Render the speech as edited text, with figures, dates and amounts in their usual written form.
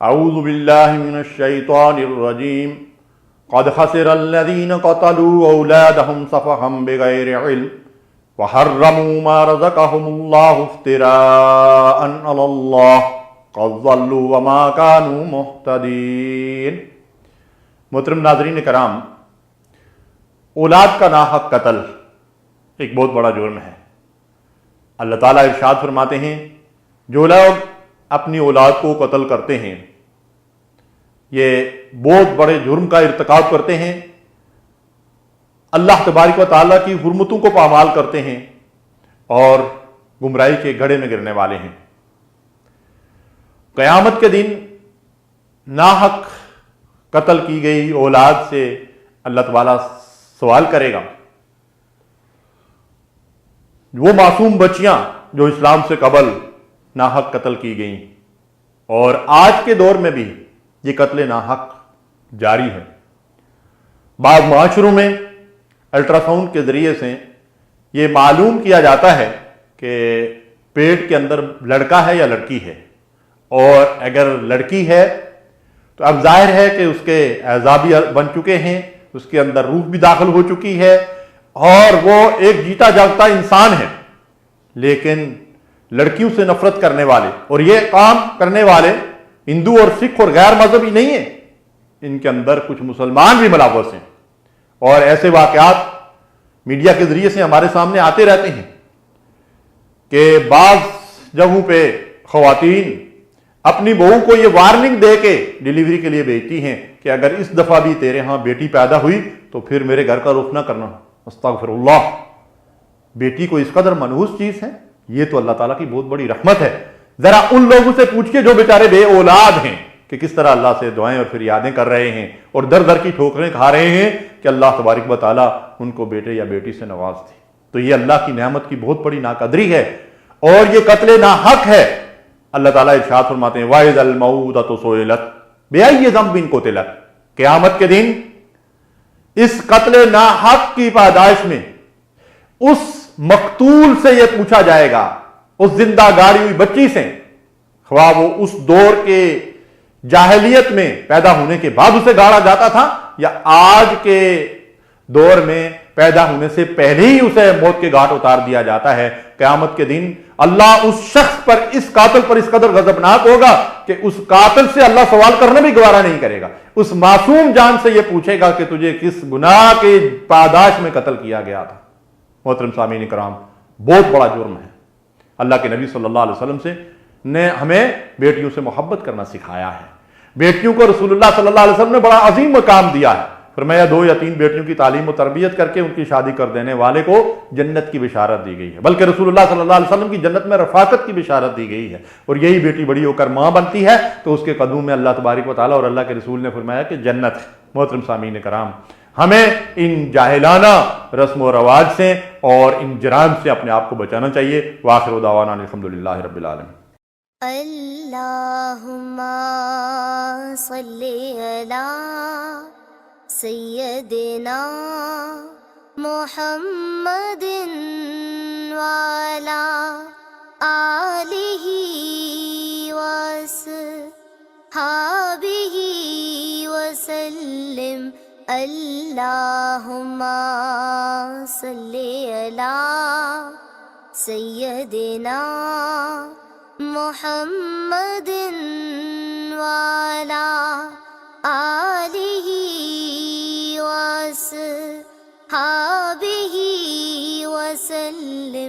اعوذ باللہ من الشیطان الرجیم قد خسر الذین قتلوا اولادہم سفہا بغیر علم وحرموا ما رزقهم اللہ افتراء علی اللہ قد ضلوا وما كانوا مہتدین۔ محترم ناظرین کرام، اولاد کا ناحق قتل ایک بہت بڑا جرم ہے۔ اللہ تعالیٰ ارشاد فرماتے ہیں جو لوگ اپنی اولاد کو قتل کرتے ہیں یہ بہت بڑے جرم کا ارتکاب کرتے ہیں، اللہ تبارک و تعالیٰ کی حرمتوں کو پامال کرتے ہیں اور گمراہی کے گڑھے میں گرنے والے ہیں۔ قیامت کے دن ناحق قتل کی گئی اولاد سے اللہ تعالیٰ سوال کرے گا۔ وہ معصوم بچیاں جو اسلام سے قبل ناحق قتل کی گئیں، اور آج کے دور میں بھی یہ قتل ناحق جاری ہے۔ بعض معاشروں میں الٹرا ساؤنڈ کے ذریعے سے یہ معلوم کیا جاتا ہے کہ پیٹ کے اندر لڑکا ہے یا لڑکی ہے، اور اگر لڑکی ہے تو اب ظاہر ہے کہ اس کے اعضاء بھی بن چکے ہیں، اس کے اندر روح بھی داخل ہو چکی ہے اور وہ ایک جیتا جاگتا انسان ہے۔ لیکن لڑکیوں سے نفرت کرنے والے اور یہ کام کرنے والے ہندو اور سکھ اور غیر مذہبی نہیں ہیں، ان کے اندر کچھ مسلمان بھی ملوث ہیں، اور ایسے واقعات میڈیا کے ذریعے سے ہمارے سامنے آتے رہتے ہیں کہ بعض جگہوں پہ خواتین اپنی بہو کو یہ وارننگ دے کے ڈیلیوری کے لیے بھیجتی ہیں کہ اگر اس دفعہ بھی تیرے ہاں بیٹی پیدا ہوئی تو پھر میرے گھر کا رخ نہ کرنا۔ استغفر اللہ، بیٹی کو اس قدر منحوس چیز ہے، یہ تو اللہ تعالیٰ کی بہت بڑی رحمت ہے۔ ذرا ان لوگوں سے پوچھئے جو بیچارے بے اولاد ہیں کہ کس طرح اللہ سے دعائیں اور فریادیں کر رہے ہیں اور در در کی ٹھوکریں کھا رہے ہیں کہ اللہ تبارک و تعالیٰ ان کو بیٹے یا بیٹی سے نواز دے۔ تو یہ اللہ کی نعمت کی بہت بڑی ناقدری ہے اور یہ قتل ناحق ہے۔ اللہ تعالیٰ ارشاد فرماتے ہیں وَإِذَا الْمَوْءُودَةُ سُئِلَتْ بِأَيِّ ذَنبٍ قُتِلَتْ۔ قیامت کے دن اس قتل ناحق کی پاداش میں اس مقتول سے یہ پوچھا جائے گا، اس زندہ گاڑی ہوئی بچی سے، خواہ وہ اس دور کے جاہلیت میں پیدا ہونے کے بعد اسے گاڑا جاتا تھا یا آج کے دور میں پیدا ہونے سے پہلے ہی اسے موت کے گھاٹ اتار دیا جاتا ہے۔ قیامت کے دن اللہ اس شخص پر، اس قاتل پر اس قدر غضبناک ہوگا کہ اس قاتل سے اللہ سوال کرنا بھی گوارا نہیں کرے گا۔ اس معصوم جان سے یہ پوچھے گا کہ تجھے کس گناہ کے پاداش میں قتل کیا گیا تھا۔ محترم سامعین کرام، بہت بڑا جرم ہے۔ اللہ کے نبی صلی اللہ علیہ وسلم نے ہمیں بیٹیوں سے محبت کرنا سکھایا ہے۔ بیٹیوں کو رسول اللہ صلی اللہ علیہ وسلم نے بڑا عظیم مقام دیا ہے۔ فرمایا 2 یا 3 بیٹیوں کی تعلیم و تربیت کر کے ان کی شادی کر دینے والے کو جنت کی بشارت دی گئی ہے، بلکہ رسول اللہ صلی اللہ علیہ وسلم کی جنت میں رفاقت کی بشارت دی گئی ہے، اور یہی بیٹی بڑی ہو کر ماں بنتی ہے تو اس کے قدموں میں اللہ تبارک و تعالیٰ اور اللہ کے رسول نے فرمایا کہ جنت ہے۔ محترم سامعین کرام، ہمیں ان جاہلانہ رسم و رواج سے اور ان جرائم سے اپنے آپ کو بچانا چاہیے۔ وآخر دعوانا الحمدللہ رب العالمین۔ اللہم صلی علی سیدنا محمد وعلی آلہ وصحبہ وسلم۔ اللہم صلی علی سیدنا محمد وعلی آلہ وصحبہ وسلم۔